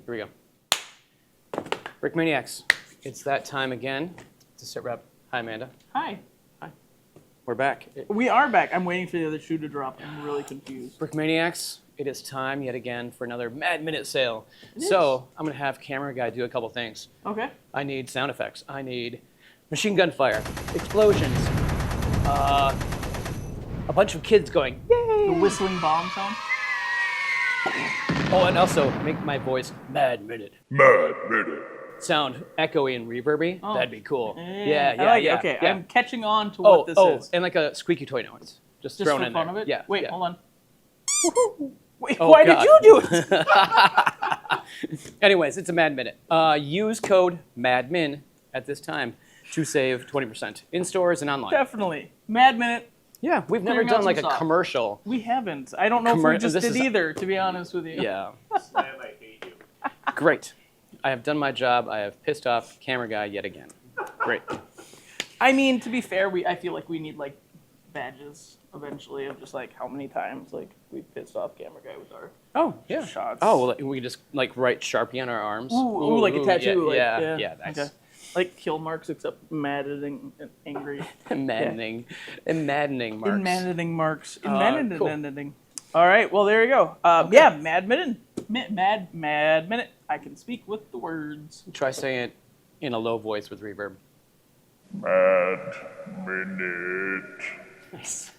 Here we go. Brick Maniacs. It's that time again to sit rep. Hi, Amanda. Hi. We're back. We are back. I'm waiting for the other shoe to drop. I'm really confused. Brick Maniacs, it is time yet again for another Mad Minute sale. It So I'm going to have camera guy do a couple things. Okay. I need sound effects. I need machine gun fire, explosions, a bunch of kids going, yay! The whistling bomb sound. Oh, and also make my voice Mad Minute. Mad Minute. Sound echoey and reverby. Oh. That'd be cool. I like it. Okay, yeah. I'm catching on to what this is. And like a squeaky toy noise. Just Just thrown for in fun there. of it? Yeah. Wait, yeah. hold on. Wait, Oh, why God. did you do it? Anyways, it's a Mad Minute. Use code MADMIN at this time to save 20% in stores and online. Definitely. Mad Minute. Yeah, we've never Clearing out done like some a stock. commercial. We haven't. I don't know if we just This did is- either, to be honest with you. Yeah. Slam, I hate you. Great. I have done my job. I have pissed off camera guy yet again. Great. I mean, to be fair, I feel like we need like badges eventually of just like how many times like we pissed off camera guy with our Oh, yeah. shots. Oh, well, we just like write Sharpie on our arms. Ooh, like a tattoo. Yeah, nice. Okay. Like kill marks, except maddening and angry. Maddening. And maddening marks. Maddening marks. Cool. Maddening. All right, well, there you go. Yeah, Mad Minute. Mad Minute. I can speak with the words. Try saying it in a low voice with reverb. Mad Minute. Nice.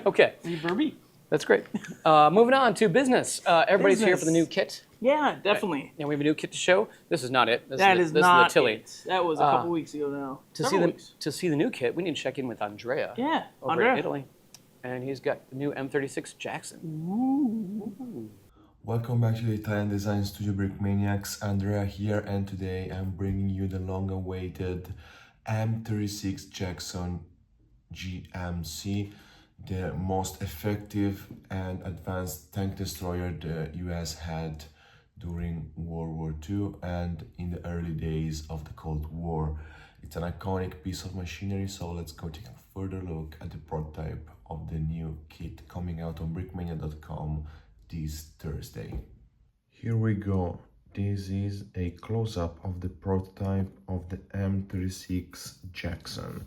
Okay, Reverby. that's great. Moving on to business. Everybody's here for the new kit. Yeah, definitely. And we have a new kit to show. This is not it. This That is is the not Tilly. it. That was a couple weeks ago now. To see the new kit, we need to check in with Andrea. Yeah, over Andrea. in Italy. And he's got the new M36 Jackson. Ooh. Welcome back to the Italian Design Studio Brick Maniacs. Andrea here, and today I'm bringing you the long-awaited M36 Jackson GMC, the most effective and advanced tank destroyer the US had during World War II and in the early days of the Cold War. It's an iconic piece of machinery, so let's go take a further look at the prototype of the new kit coming out on brickmania.com this Thursday. Here we go. This is a close-up of the prototype of the M36 Jackson.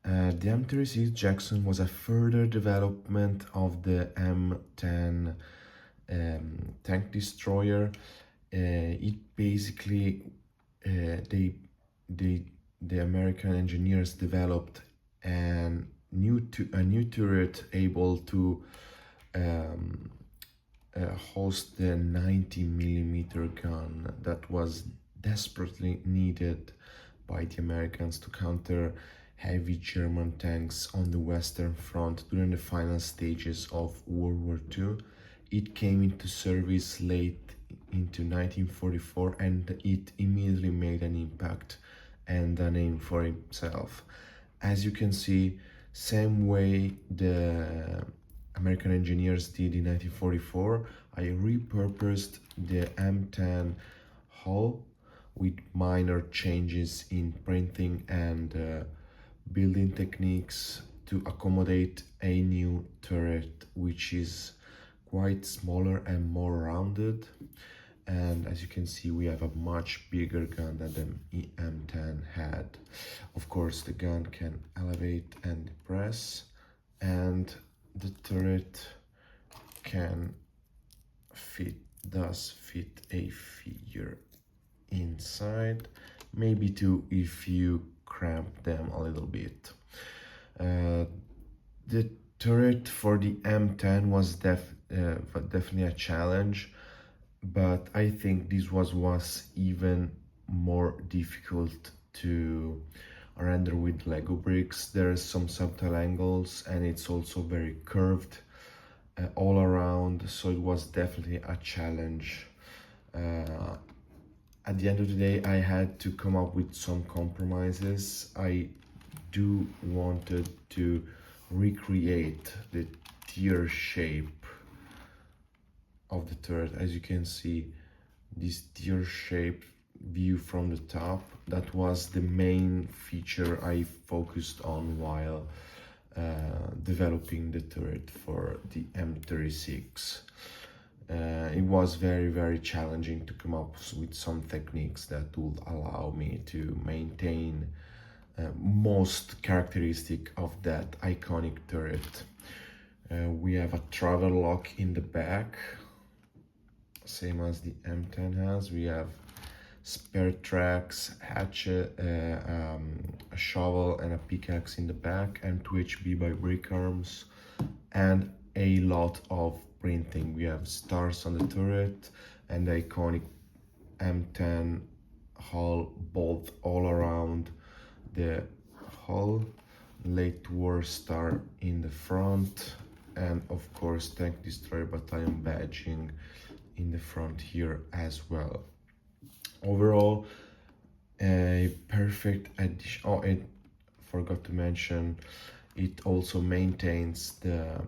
The M36 Jackson was a further development of the M10 tank destroyer. It basically, the American engineers developed a new turret able to host the 90mm gun that was desperately needed by the Americans to counter heavy German tanks on the Western Front during the final stages of World War II. It came into service late into 1944 and it immediately made an impact and a name for itself. As you can see, same way the American engineers did in 1944, I repurposed the M10 hull with minor changes in printing and building techniques to accommodate a new turret, which is quite smaller and more rounded. And as you can see, we have a much bigger gun than the M10 had. Of course, the gun can elevate and depress, and the turret can does fit a figure inside, maybe two if you cramp them a little bit. The turret for the M10 was definitely a challenge, but I think this was even more difficult to render with Lego bricks. There's some subtle angles and it's also very curved all around, so it was definitely a challenge. At the end of the day, I had to come up with some compromises. I wanted to recreate the tear shape of the turret. As you can see, this tear shaped view from the top, that was the main feature I focused on while developing the turret for the M36. It was very challenging to come up with some techniques that would allow me to maintain most characteristic of that iconic turret. We have a travel lock in the back, same as the M10 has. We have spare tracks, hatchet, a shovel and a pickaxe in the back, and 2 HP by brick arms, and a lot of printing. We have stars on the turret and the iconic M10 hull bolt all around the hull, late war star in the front, and of course tank destroyer battalion badging in the front here as well. Overall, a perfect addition. Oh, I forgot to mention, it also maintains the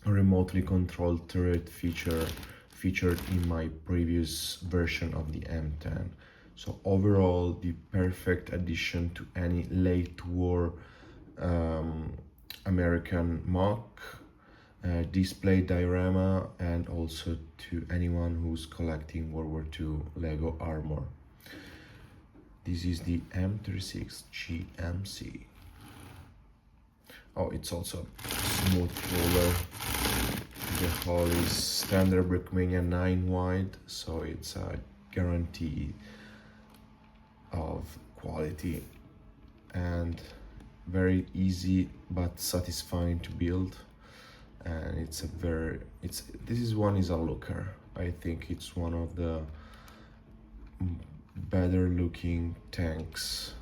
remotely controlled turret feature featured in my previous version of the M10. So overall, the perfect addition to any late war American mock, display diorama, and also to anyone who's collecting World War II Lego armor. This is the M36 GMC. Oh, it's also smooth roller. The hull is standard Brickmania 9 wide, so it's a guarantee of quality and very easy but satisfying to build. And this is a looker. I think it's one of the better looking tanks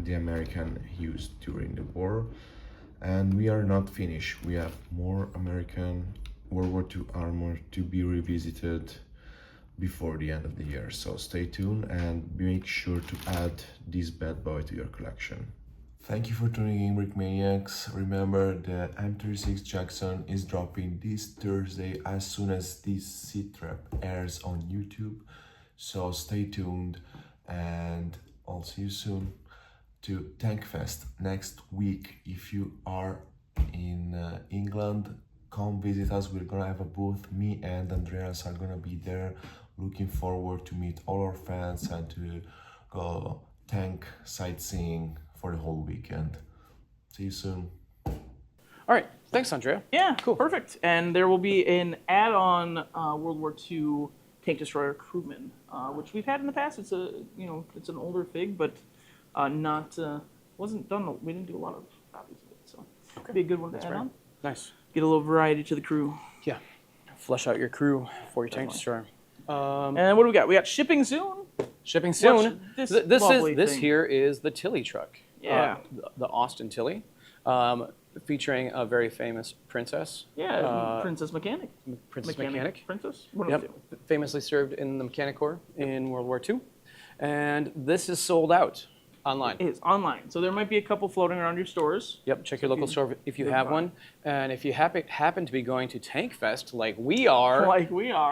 the American used during the war. And we are not finished. We have more American World War II armor to be revisited before the end of the year. So stay tuned and make sure to add this bad boy to your collection. Thank you for tuning in, Brickmaniacs. Remember, the M36 Jackson is dropping this Thursday as soon as this sit-rep airs on YouTube. So stay tuned, and I'll see you soon to TankFest next week. If you are in England, come visit us. We're gonna have a booth. Me and Andreas are gonna be there. Looking forward to meet all our fans and to go tank sightseeing for the whole weekend. See you soon. All right, thanks, Andrea. Yeah, cool, perfect. And there will be an add-on World War II tank destroyer crewman, which we've had in the past. It's it's an older fig, but wasn't done. We didn't do a lot of copies of it, so it'd be a good one to add on. Nice. Get a little variety to the crew. Yeah, flesh out your crew for your tank destroyer. And what do we got? We got shipping soon. Shipping soon. This This here is the Tilly truck. Yeah. The Austin Tilly, featuring a very famous princess. Yeah, Princess Mechanic. Princess Mechanic. Princess? What Yep. Famously served in the Mechanic Corps in World War II. And this is sold out online. It is online. So there might be a couple floating around your stores. Yep, check your local store if you have one. And if you happen to be going to TankFest like we are,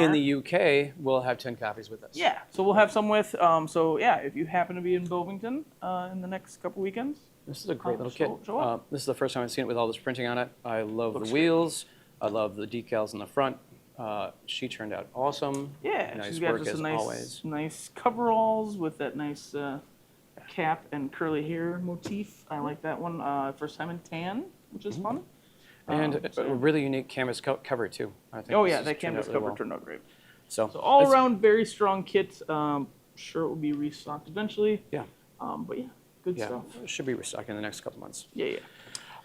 in the UK, we'll have 10 copies with us. Yeah, so we'll have some with, if you happen to be in Bovington in the next couple weekends. This is a great little kit. show up. This is the first time I've seen it with all this printing on it. I love the wheels. I love the decals in the front. She turned out awesome. Yeah, nice she's got work just as a always. nice coveralls with that nice cap and curly hair motif. I like that one. First time in tan, which is fun. And a really unique canvas cover too. I think. Oh yeah, this that has turned canvas out cover really well. turned out great. So all around very strong kit. Sure it will be restocked eventually. Yeah. But yeah, good Yeah, stuff. it should be restocked in the next couple months. Yeah.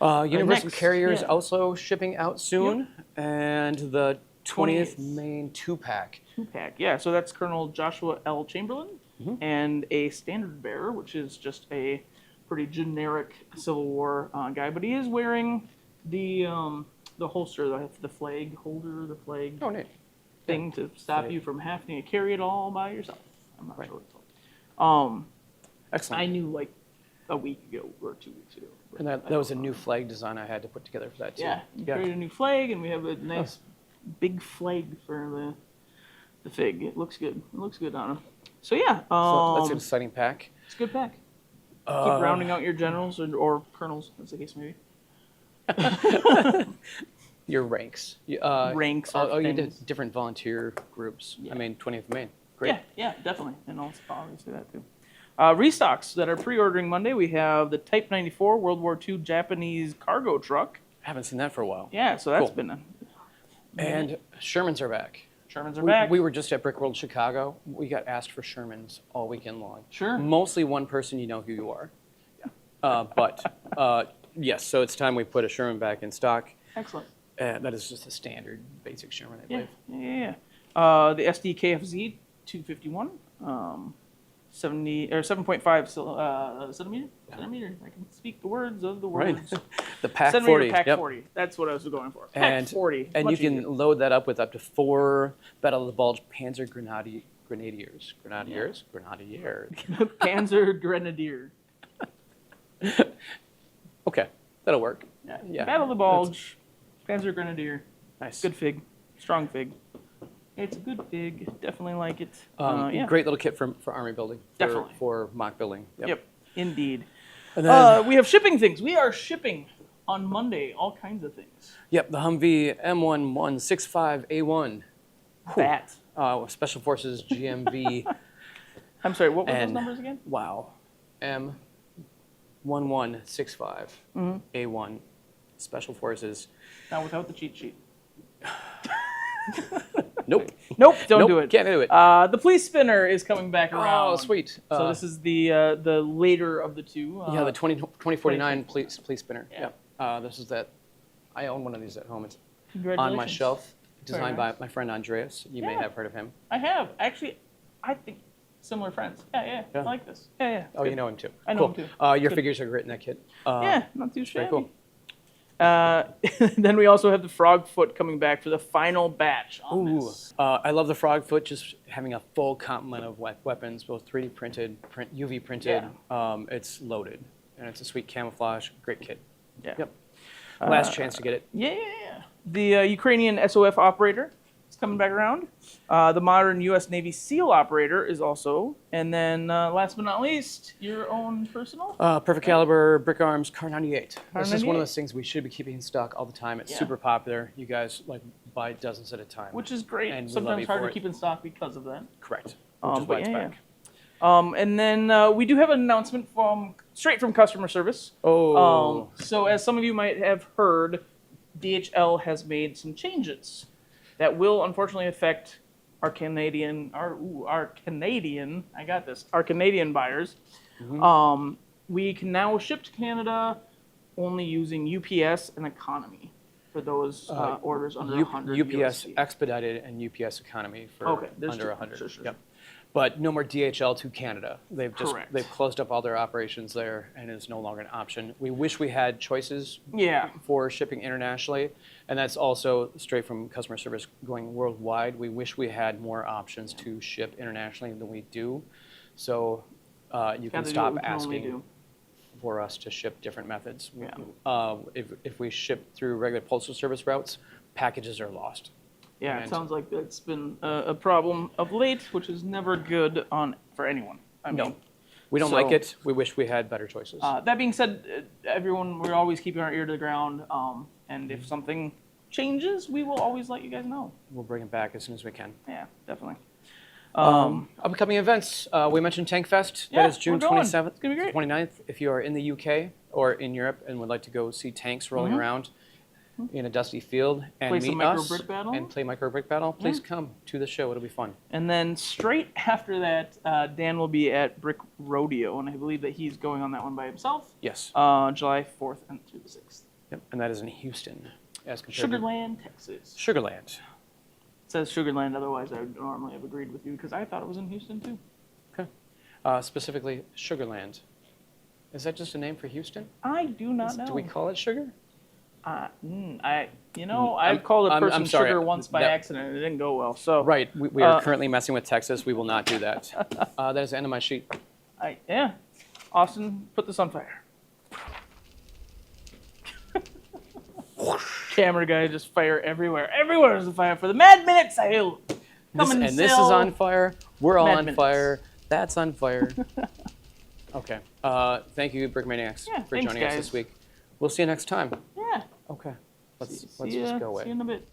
Universal next, Carriers yeah. also shipping out soon, and the 20th 20th. Maine 2-pack. 2-pack. Yeah, so that's Colonel Joshua L. Chamberlain and a standard bearer, which is just a pretty generic Civil War guy, but he is wearing the holster, the flag holder, the flag Oh, neat. thing to stop Flag. you from having to carry it all by yourself. I'm not sure what it's called. Excellent. I knew like a week ago or 2 weeks ago. And that was a new flag design I had to put together for that too. Yeah, you created a new flag, and we have a nice big flag for the fig. It looks good. It looks good on him. So yeah, So that's an exciting pack. it's a good pack. Keep rounding out your generals or colonels, as the case may be. Your ranks. Ranks are you did things. different volunteer groups. Yeah. I mean, 20th of Maine. Great. Yeah, definitely. And also obviously that too. Restocks that are pre-ordering Monday. We have the Type 94 World War II Japanese cargo truck. Haven't seen that for a while. Yeah, so that's Cool. been And Shermans are back. Shermans are back. We were just at Brick World Chicago. We got asked for Shermans all weekend long. Sure. Mostly one person, you know who you are. Yeah. Yes, so it's time we put a Sherman back in stock. Excellent. That is just a standard basic Sherman, I Yeah, believe. yeah. The SDKFZ 251, 7.5 centimeter. I can speak the words of the Right. words. The Pack Centimeter 40. Pack yep. 40. That's what I was going for. Pack And 40. And you Much can easier. load that up with up to 4 Battle of the Bulge Panzer Grenadiers. Grenadiers? Panzer Grenadier. Okay, that'll work. Yeah. Battle of the Bulge, Panzer Grenadier. Nice. Good fig. Strong fig. It's a good fig. Definitely like it. Yeah. Great little kit for army building. Definitely. For mock building. Yep. Indeed. And then, We have shipping things. We are shipping on Monday all kinds of things. yep, the Humvee M1165A1. That. Special Forces GMV. I'm sorry, what were those And- numbers again? Wow. M1165A1. Mm-hmm. Special Forces. Now without the cheat sheet. Nope. Nope, don't Nope, do it. Can't do it. The police spinner is coming back around. Oh, sweet. So this is the later of the two. Yeah, the 2049 police spinner. Yeah. This is that. I own one of these at home. It's on my Congratulations. shelf, designed by nice. my friend Andreas. You may Yeah. have heard of him. I have. Actually, I think similar friends. Yeah. I Yeah. like this. Yeah. Oh, Good. you know him too. I know Cool. him too. Your Good. figures are great in that kit. Yeah, not too shabby. Very cool. Then we also have the frog foot coming back for the final batch on Ooh, this. I love the frog foot. Just having a full complement of weapons, both 3D printed, UV printed. It's loaded, and it's a sweet camouflage. Great kit. Yeah. Yep. Last chance to get it. Yeah. The Ukrainian SOF operator is coming back around. The modern U.S. Navy SEAL operator is also. And then last but not least, your own personal. Perfect caliber brick arms Car 98. This is one 98. of those things we should be keeping in stock all the time. It's Yeah. super popular. You guys buy dozens at a time. Which is great. And we love Sometimes you hard for to it. keep in stock because of that. Correct. Which But is why it's yeah, back. And then we do have an announcement straight from customer service. Oh. So as some of you might have heard, DHL has made some changes that will unfortunately affect our Canadian buyers. Mm-hmm. We can now ship to Canada only using UPS and Economy for those orders under 100 UPS USD. expedited and UPS economy for there's under two. 100. Sure. Yep. But no more DHL to Canada. Correct. They've closed up all their operations there, and it's no longer an option. We wish we had choices Yeah. for shipping internationally, and that's also straight from customer service going worldwide. We wish we had more options to ship internationally than we do. So you can Gotta do stop what we can only asking do. for us to ship different methods. Yeah. If we ship through regular postal service routes, packages are lost. Yeah, it And- sounds like that's been a problem of late, which is never good for anyone. I mean, No. We don't So- like it. We wish we had better choices. That being said, everyone, we're always keeping our ear to the ground, and if something changes, we will always let you guys know. We'll bring it back as soon as we can. Yeah, definitely. Upcoming events. We mentioned TankFest. Yeah, That is June we're going. 27th, It's gonna be great. 29th. If you are in the UK or in Europe and would like to go see tanks rolling around in a dusty field and Play some meet micro us brick battle? and play micro brick battle, please come to the show. It'll be fun. And then straight after that, Dan will be at Brick Rodeo, and I believe that he's going on that one by himself. Yes. July 4th and through the 6th. Yep. And that is in Houston, as compared Sugarland, Texas. to Sugarland. It says Sugarland, otherwise I would normally have agreed with you, because I thought it was in Houston too. Okay. Specifically, Sugarland. Is that just a name for Houston? I do not know. Do we call it sugar? I've called a person I'm sorry. sugar once by That- accident, and it didn't go well. So Right. We are currently messing with Texas. We will not do that. That is the end of my sheet. Austin, put this on fire. Camera guy just fire everywhere. Everywhere is a fire for the Mad Minute sale. Coming And this is sale. on fire. We're all Mad on Minutes. fire. That's on fire. Okay. Thank you, Brick Maniacs, Yeah, for thanks, joining us guys. this week. We'll see you next time. Yeah. Okay. let's See just ya. go away. See you in a bit.